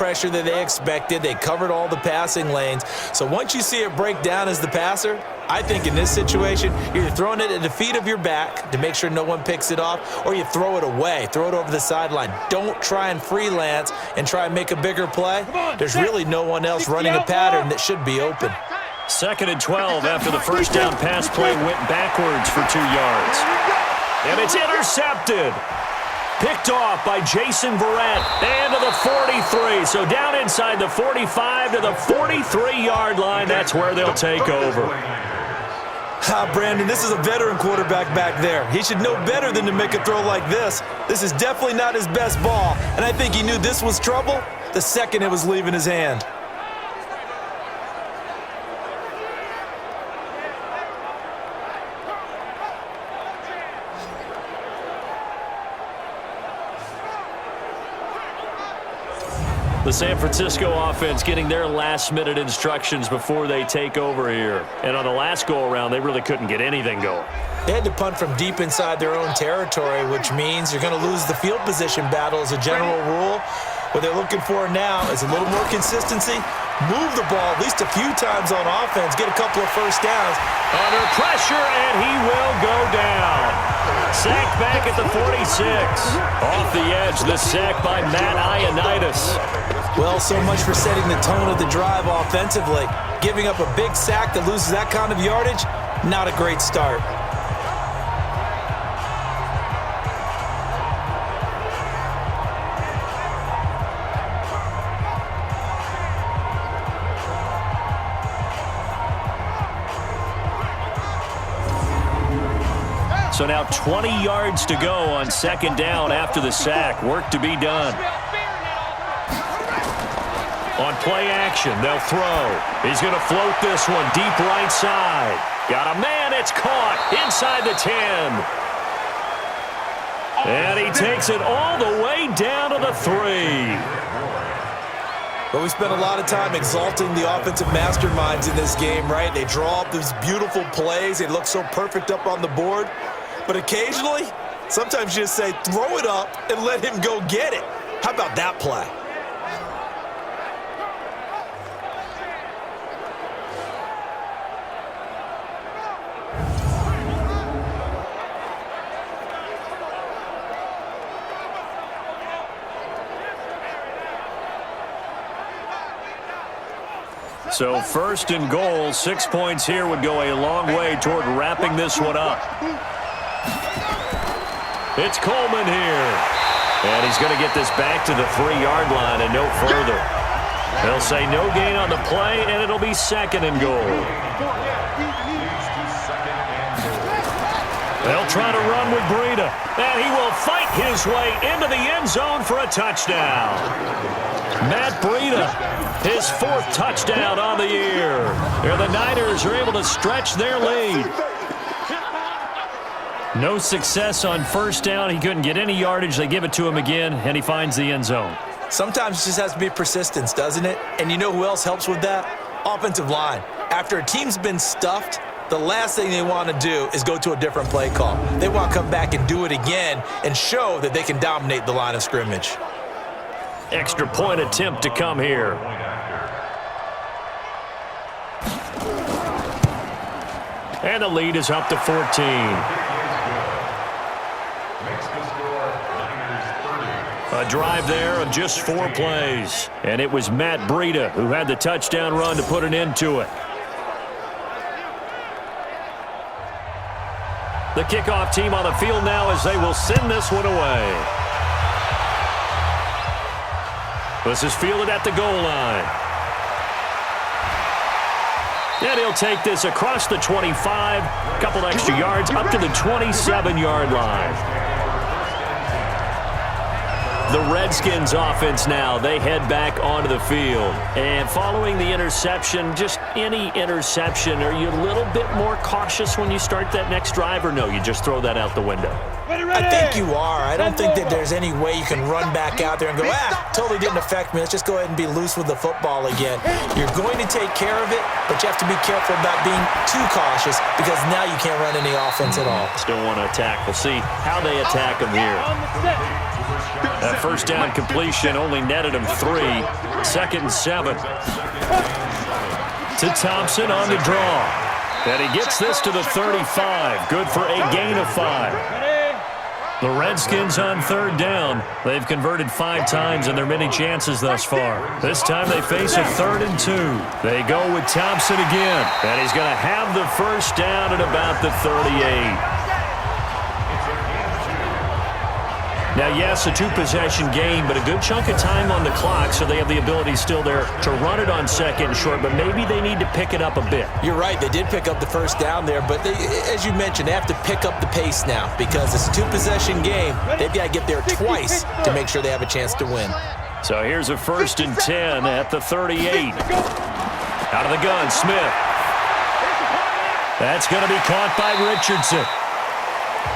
pressure that they expected. They covered all the passing lanes. So once you see it break down as the passer, I think in this situation, you're throwing it at the feet of your back to make sure no one picks it off, or you throw it away, throw it over the sideline. Don't try and freelance and try and make a bigger play. There's really no one else running a pattern that should be open. 2nd and 12 after the first down pass play went backwards for 2 yards. And it's intercepted. Picked off by Jason Verrett. And to the 43. So down inside the 45 to the 43-yard line. That's where they'll take over. Brandon, this is a veteran quarterback back there. He should know better than to make a throw like this. This is definitely not his best ball. And I think he knew this was trouble the second it was leaving his hand. The San Francisco offense getting their last-minute instructions before they take over here. And on the last go-around, they really couldn't get anything going. They had to punt from deep inside their own territory, which means you're going to lose the field position battle as a general rule. What they're looking for now is a little more consistency, move the ball at least a few times on offense, get a couple of first downs. Under pressure, and he will go down. Sacked back at the 46. Off the edge, the sack by Matt Ioannidis. Well, so much for setting the tone of the drive offensively. Giving up a big sack that loses that kind of yardage, not a great start. So now 20 yards to go on 2nd down after the sack. Work to be done. On play action, they'll throw. He's going to float this one deep right side. Got a man, it's caught inside the 10. And he takes it all the way down to the 3. But we spent a lot of time exalting the offensive masterminds in this game, right? They draw up these beautiful plays. They look so perfect up on the board. But occasionally, sometimes you just say, throw it up and let him go get it. How about that play? So 1st and goal, 6 points here would go a long way toward wrapping this one up. It's Coleman here. And he's going to get this back to the 3-yard line and no further. They'll say no gain on the play, and it'll be 2nd and goal. They'll try to run with Breida. And he will fight his way into the end zone for a touchdown. Matt Breida, his 4th touchdown on the year. Here the Niners are able to stretch their lead. No success on 1st down. He couldn't get any yardage. They give it to him again, and he finds the end zone. Sometimes it just has to be persistence, doesn't it? And you know who else helps with that? Offensive line. After a team's been stuffed, the last thing they want to do is go to a different play call. They want to come back and do it again and show that they can dominate the line of scrimmage. Extra point attempt to come here. And the lead is up to 14. A drive there of just 4 plays. And it was Matt Breida who had the touchdown run to put an end to it. The kickoff team on the field now as they will send this one away. This is fielded at the goal line. And he'll take this across the 25, a couple extra yards, up to the 27-yard line. The Redskins offense now, they head back onto the field. And following the interception, just any interception, are you a little bit more cautious when you start that next drive, or no, you just throw that out the window? I think you are. I don't think that there's any way you can run back out there and go, totally didn't affect me. Let's just go ahead and be loose with the football again. You're going to take care of it, but you have to be careful about being too cautious because now you can't run any offense at all. Still want to attack. We'll see how they attack them here. That first down completion only netted him 3. 2nd and 7. To Thompson on the draw. And he gets this to the 35. Good for a gain of 5. The Redskins on 3rd down. They've converted 5 times in their many chances thus far. This time they face a 3rd and 2. They go with Thompson again. And he's going to have the first down at about the 38. Now, yes, a 2-possession game, but a good chunk of time on the clock, so they have the ability still there to run it on 2nd and short, but maybe they need to pick it up a bit. You're right. They did pick up the first down there, but as you mentioned, they have to pick up the pace now because it's a 2-possession game. They've got to get there twice to make sure they have a chance to win. So here's a 1st and 10 at the 38. Out of the gun, Smith. That's going to be caught by Richardson.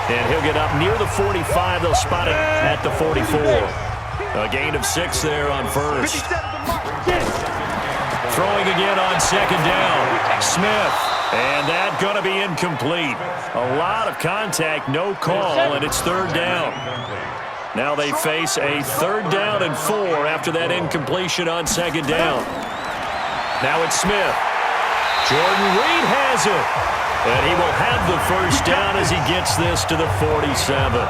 And he'll get up near the 45. They'll spot it at the 44. A gain of 6 there on 1st. Throwing again on 2nd down. Smith. And that going to be incomplete. A lot of contact, no call, and it's 3rd down. Now they face a 3rd down and 4 after that incompletion on 2nd down. Now it's Smith. Jordan Reed has it. And he will have the first down as he gets this to the 47.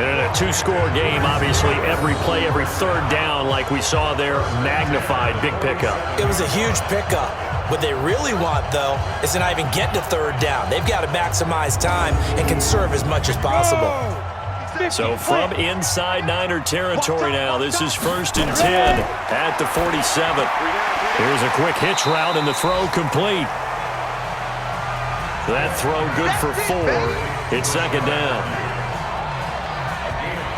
In a 2-score game, obviously, every play, every 3rd down, like we saw there, magnified. Big pickup. It was a huge pickup. What they really want, though, is to not even get to 3rd down. They've got to maximize time and conserve as much as possible. So from inside Niner territory now, this is 1st and 10 at the 47. Here's a quick hitch route, and the throw complete. That throw good for 4. It's 2nd down.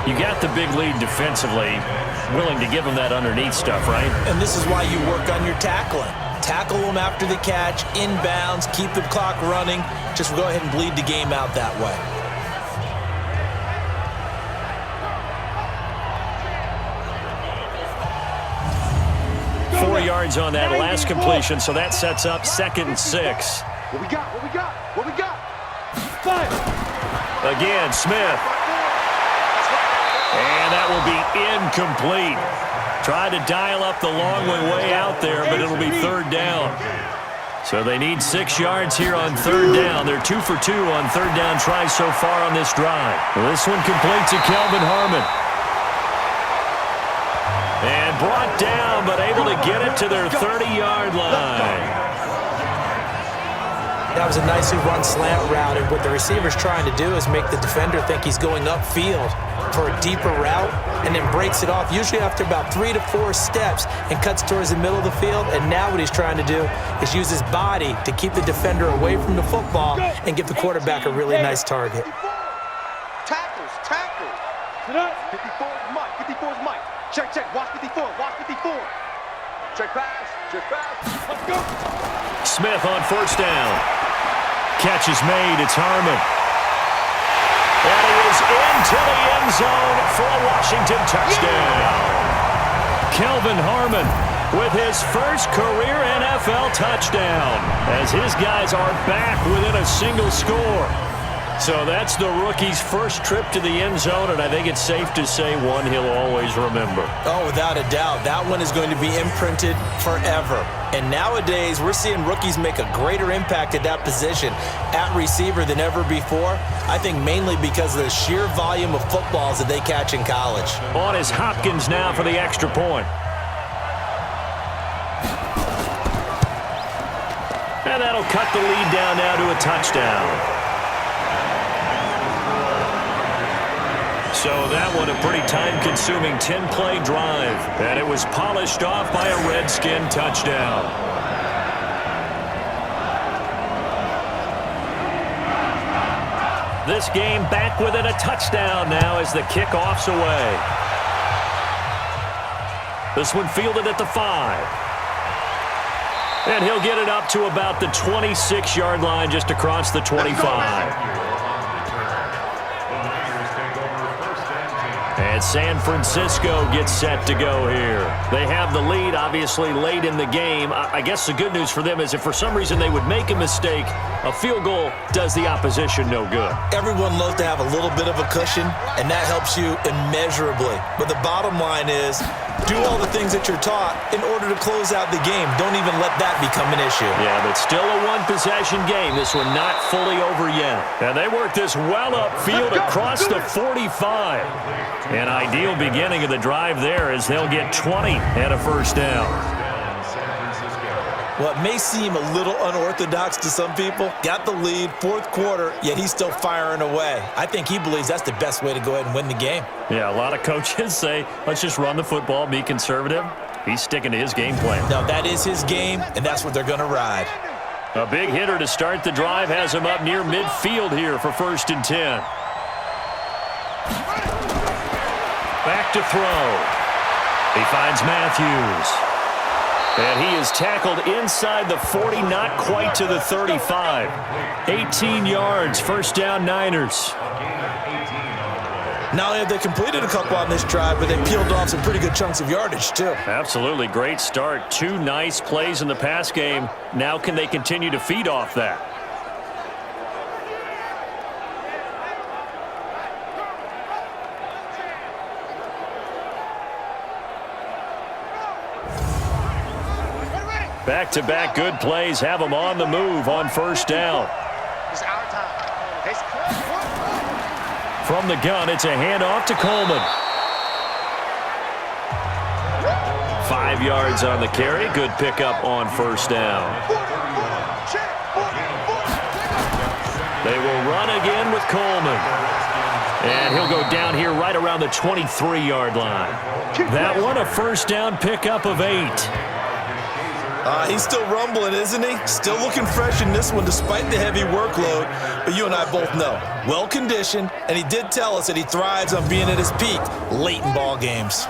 You got the big lead defensively, willing to give them that underneath stuff, right? And this is why you work on your tackling. Tackle them after the catch, inbounds, keep the clock running. Just go ahead and bleed the game out that way. 4 yards on that last completion, so that sets up 2nd and 6. What we got? What we got? What we got? Again, Smith. And that will be incomplete. Tried to dial up the long way out there, but it'll be 3rd down. So they need 6 yards here on 3rd down. They're 2 for 2 on 3rd down tries so far on this drive. This one complete to Kelvin Harmon. And brought down, but able to get it to their 30-yard line. That was a nicely run slant route, and what the receiver's trying to do is make the defender think he's going upfield for a deeper route, and then breaks it off, usually after about 3 to 4 steps, and cuts towards the middle of the field. And now what he's trying to do is use his body to keep the defender away from the football and give the quarterback a really nice target. Tackles. 54 is Mike. 54 is Mike. Check. Watch 54. Check pass. Let's go. Smith on 1st down. Catch is made. It's Harmon. And he is into the end zone for a Washington touchdown. Kelvin Harmon with his first career NFL touchdown as his guys are back within a single score. So that's the rookie's first trip to the end zone, and I think it's safe to say one he'll always remember. Oh, without a doubt. That one is going to be imprinted forever. And nowadays, we're seeing rookies make a greater impact at that position at receiver than ever before. I think mainly because of the sheer volume of footballs that they catch in college. On is Hopkins now for the extra point. And that'll cut the lead down now to a touchdown. So that one a pretty time-consuming 10-play drive. And it was polished off by a Redskin touchdown. This game back within a touchdown now as the kickoff's away. This one fielded at the 5. And he'll get it up to about the 26-yard line just across the 25. As San Francisco gets set to go here. They have the lead, obviously, late in the game. I guess the good news for them is if for some reason they would make a mistake, a field goal does the opposition no good. Everyone loves to have a little bit of a cushion, and that helps you immeasurably. But the bottom line is, do all the things that you're taught in order to close out the game. Don't even let that become an issue. Yeah, but still a one-possession game. This one not fully over yet. And they work this well upfield across the 45. An ideal beginning of the drive there as they'll get 20 and a first down. Well, it may seem a little unorthodox to some people. Got the lead, fourth quarter, yet he's still firing away. I think he believes that's the best way to go ahead and win the game. Yeah, a lot of coaches say, let's just run the football, be conservative. He's sticking to his game plan. Now, that is his game, and that's what they're going to ride. A big hitter to start the drive has him up near midfield here for 1st and 10. Back to throw. He finds Matthews. And he is tackled inside the 40, not quite to the 35. 18 yards, first down Niners. Not only have they completed a couple on this drive, but they peeled off some pretty good chunks of yardage, too. Absolutely, great start. 2 nice plays in the pass game. Now can they continue to feed off that? Back-to-back good plays have them on the move on first down. From the gun, it's a handoff to Coleman. 5 yards on the carry. Good pickup on first down. They will run again with Coleman. And he'll go down here right around the 23-yard line. That one a first down pickup of 8. He's still rumbling, isn't he? Still looking fresh in this one despite the heavy workload. But you and I both know, well-conditioned, and he did tell us that he thrives on being at his peak late in ball games.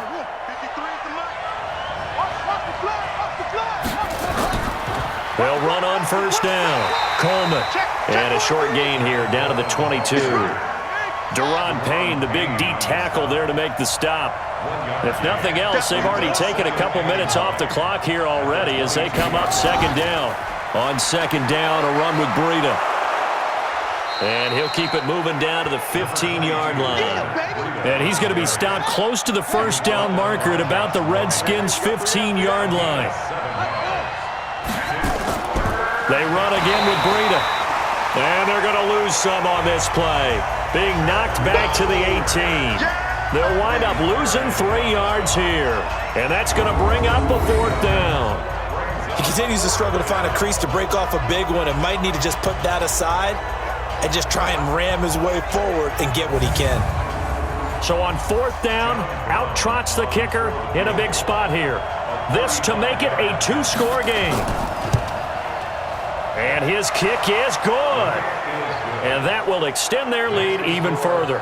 They'll run on first down. Coleman. And a short gain here down to the 22. Deron Payne, the big D tackle there to make the stop. If nothing else, they've already taken a couple minutes off the clock here already as they come up second down. On second down, a run with Breida. And he'll keep it moving down to the 15-yard line. And he's going to be stopped close to the first down marker at about the Redskins' 15-yard line. They run again with Breida. And they're going to lose some on this play. Being knocked back to the 18. They'll wind up losing 3 yards here. And that's going to bring up a fourth down. He continues to struggle to find a crease to break off a big one and might need to just put that aside and just try and ram his way forward and get what he can. So on fourth down, out trots the kicker in a big spot here. This to make it a 2-score game. And his kick is good. And that will extend their lead even further.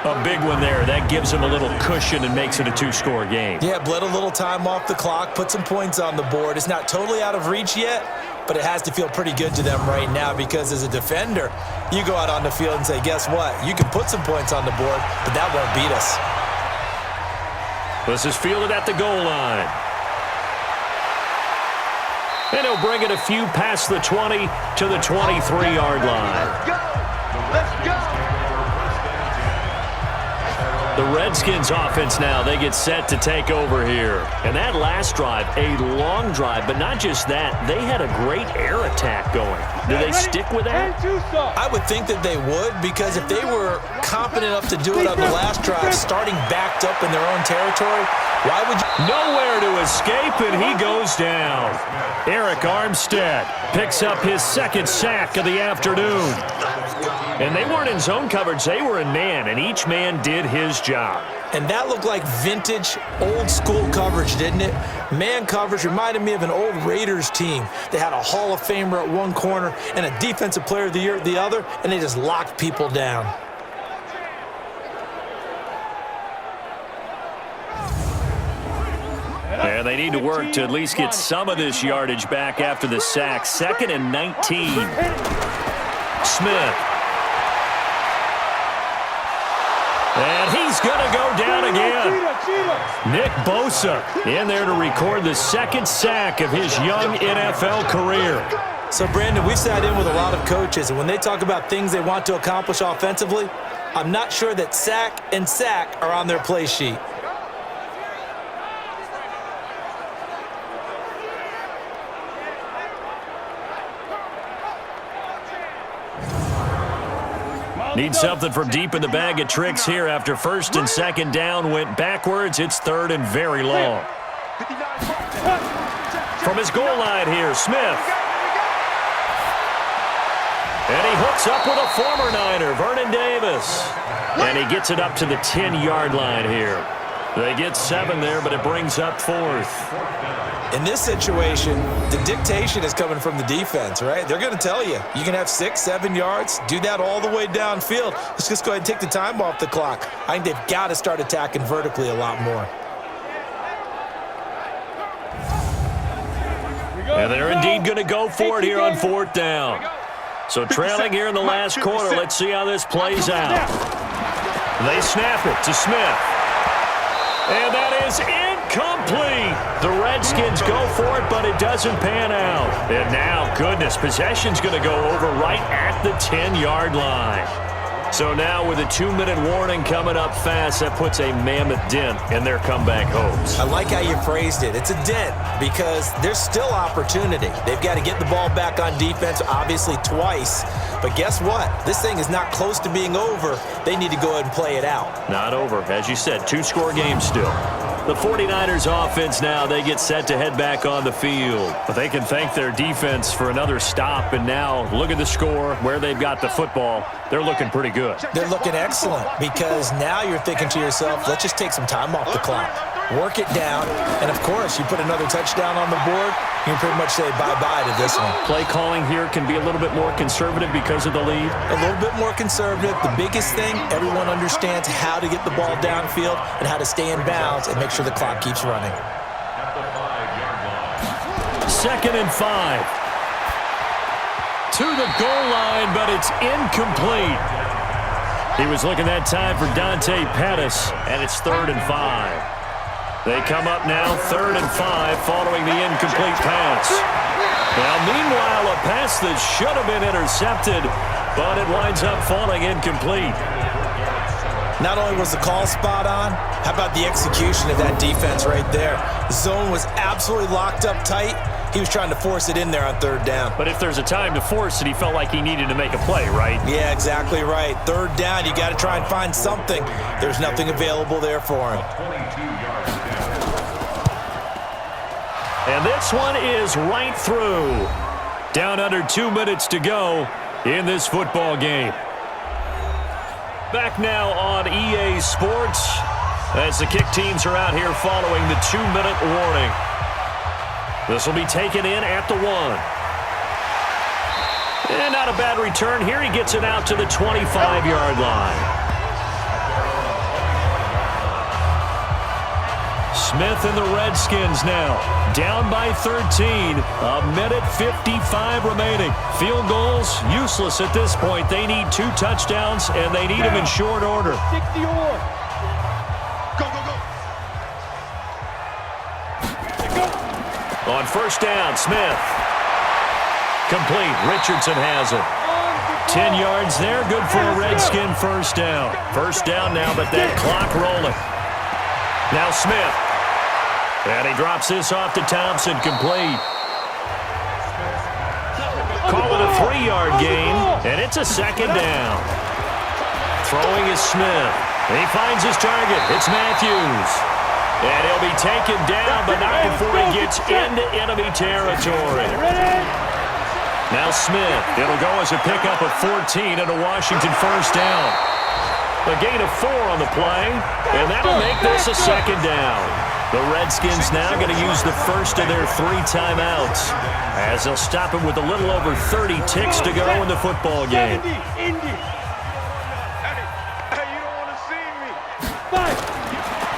A big one there. That gives them a little cushion and makes it a 2-score game. Yeah, bled a little time off the clock, put some points on the board. It's not totally out of reach yet, but it has to feel pretty good to them right now because as a defender, you go out on the field and say, guess what? You can put some points on the board, but that won't beat us. This is fielded at the goal line. And he'll bring it a few past the 20 to the 23-yard line. Let's go! Let's go! The Redskins offense now, they get set to take over here. And that last drive, a long drive, but not just that, they had a great air attack going. Do they stick with that? I would think that they would because if they were competent enough to do it on the last drive, starting backed up in their own territory, why would you? Nowhere to escape, and he goes down. Eric Armstead picks up his second sack of the afternoon. And they weren't in zone coverage, they were in man, and each man did his job. And that looked like vintage, old-school coverage, didn't it? Man coverage reminded me of an old Raiders team. They had a Hall of Famer at one corner and a Defensive Player of the Year at the other, and they just locked people down. And they need to work to at least get some of this yardage back after the sack. 2nd and 19. Smith. And he's he's going to go down again. Nick Bosa in there to record the second sack of his young NFL career. So, Brandon, we've sat in with a lot of coaches, and when they talk about things they want to accomplish offensively, I'm not sure that sack and sack are on their play sheet. Need something from deep in the bag of tricks here after first and second down went backwards. It's third and very long. From his goal line here, Smith. And he hooks up with a former Niner, Vernon Davis. And he gets it up to the 10-yard line here. They get 7 there, but it brings up 4th. In this situation, the dictation is coming from the defense, right? They're going to tell you, you can have 6, 7 yards, do that all the way downfield. Let's just go ahead and take the time off the clock. I think they've got to start attacking vertically a lot more. And they're indeed going to go for it here on 4th down. So trailing here in the last quarter, let's see how this plays out. They snap it to Smith. And that is incomplete. The Redskins go for it, but it doesn't pan out. And now, goodness, possession's going to go over right at the 10-yard line. So now with a 2-minute warning coming up fast, that puts a mammoth dent in their comeback hopes. I like how you phrased it. It's a dent because there's still opportunity. They've got to get the ball back on defense, obviously twice. But guess what? This thing is not close to being over. They need to go ahead and play it out. Not over. As you said, 2-score game still. The 49ers offense now, they get set to head back on the field. But they can thank their defense for another stop. And now look at the score, where they've got the football. They're looking pretty good. They're looking excellent because now you're thinking to yourself, let's just take some time off the clock. Work it down. And, of course, you put another touchdown on the board, you can pretty much say bye-bye to this one. Play calling here can be a little bit more conservative because of the lead. A little bit more conservative. The biggest thing, everyone understands how to get the ball downfield and how to stay in bounds and make sure the clock keeps running. 2nd and 5. To the goal line, but it's incomplete. He was looking that time for Dante Pettis, and it's 3rd and 5. They come up now 3rd and 5 following the incomplete pass. Now, meanwhile, a pass that should have been intercepted, but it winds up falling incomplete. Not only was the call spot on, how about the execution of that defense right there? The zone was absolutely locked up tight. He was trying to force it in there on 3rd down. But if there's a time to force it, he felt like he needed to make a play, right? Yeah, exactly right. 3rd down, you got to try and find something. There's nothing available there for him. And this one is right through. Down under 2 minutes to go in this football game. Back now on EA Sports as the kick teams are out here following the 2-minute warning. This will be taken in at the 1. And not a bad return here. He gets it out to the 25-yard line. Smith and the Redskins now down by 13. A minute 55 remaining. Field goals useless at this point. They need 2 touchdowns, and they need them in short order. 60 or. Go, go, go. On 1st down, Smith. Complete. Richardson has it. 10 yards there. Good for a Redskin 1st down. 1st down now, but that clock rolling. Now Smith. And he drops this off to Thompson, complete. Call it a 3-yard gain, and it's a 2nd down. Throwing is Smith. And he finds his target. It's Matthews. And he'll be taken down, but not before he gets into enemy territory. Now Smith. It'll go as a pickup of 14 and a Washington 1st down. A gain of 4 on the play, and that'll make this a 2nd down. The Redskins now going to use the first of their 3 timeouts as they'll stop it with a little over 30 ticks to go in the football game. Hey, you don't want to see me.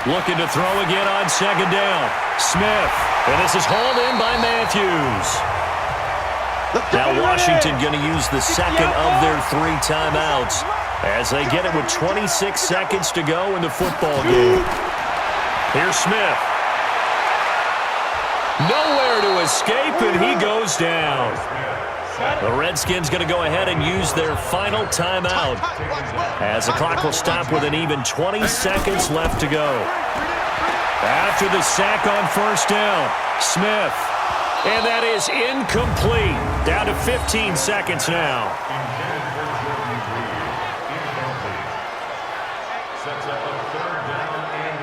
Looking to throw again on 2nd down. Smith, and this is hauled in by Matthews. Now Washington going to use the 2nd of their 3 timeouts as they get it with 26 seconds to go in the football game. Here's Smith. Nowhere to escape, and he goes down. The Redskins going to go ahead and use their final timeout as the clock will stop with an even 20 seconds left to go. After the sack on first down, Smith. And that is incomplete. Down to 15 seconds now. Sets up a third down and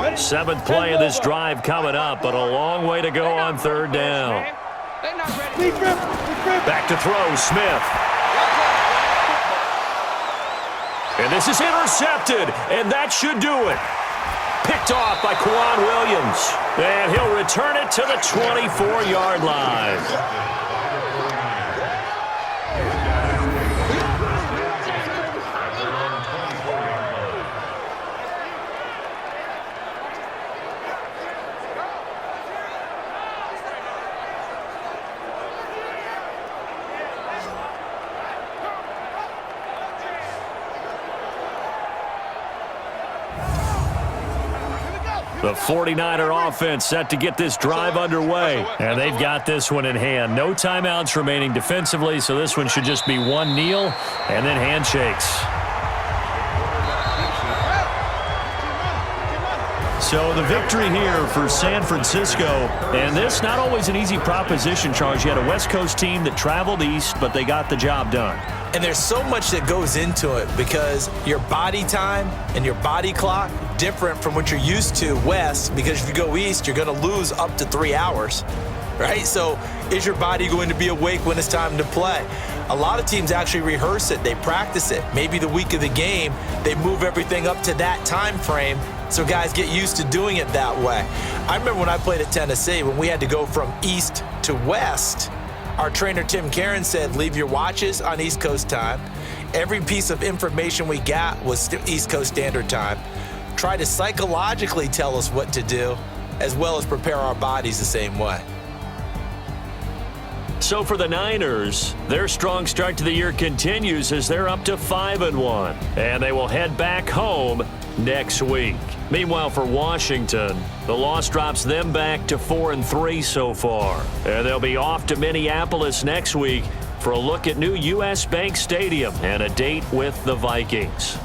18. Seventh play of this drive coming up, but a long way to go on third down. Back to throw, Smith. And this is intercepted, and that should do it. Picked off by Quan Williams. And he'll return it to the 24-yard line. The 49er offense set to get this drive underway, and they've got this one in hand. No timeouts remaining defensively, so this one should just be one kneel and then handshakes. So the victory here for San Francisco, and this not always an easy proposition, Charles. You had a West Coast team that traveled east, but they got the job done. And there's so much that goes into it because your body time and your body clock different from what you're used to west, because if you go east, you're going to lose up to 3 hours, right? So is your body going to be awake when it's time to play? A lot of teams actually rehearse it. They practice it. Maybe the week of the game, they move everything up to that time frame so guys get used to doing it that way. I remember when I played at Tennessee, when we had to go from east to west, our trainer, Tim Karen, said, leave your watches on East Coast time. Every piece of information we got was East Coast Standard Time. Try to psychologically tell us what to do, as well as prepare our bodies the same way. So for the Niners, their strong start to the year continues as they're up to 5-1, and they will head back home next week. Meanwhile, for Washington, the loss drops them back to 4-3 so far. And they'll be off to Minneapolis next week for a look at new U.S. Bank Stadium and a date with the Vikings.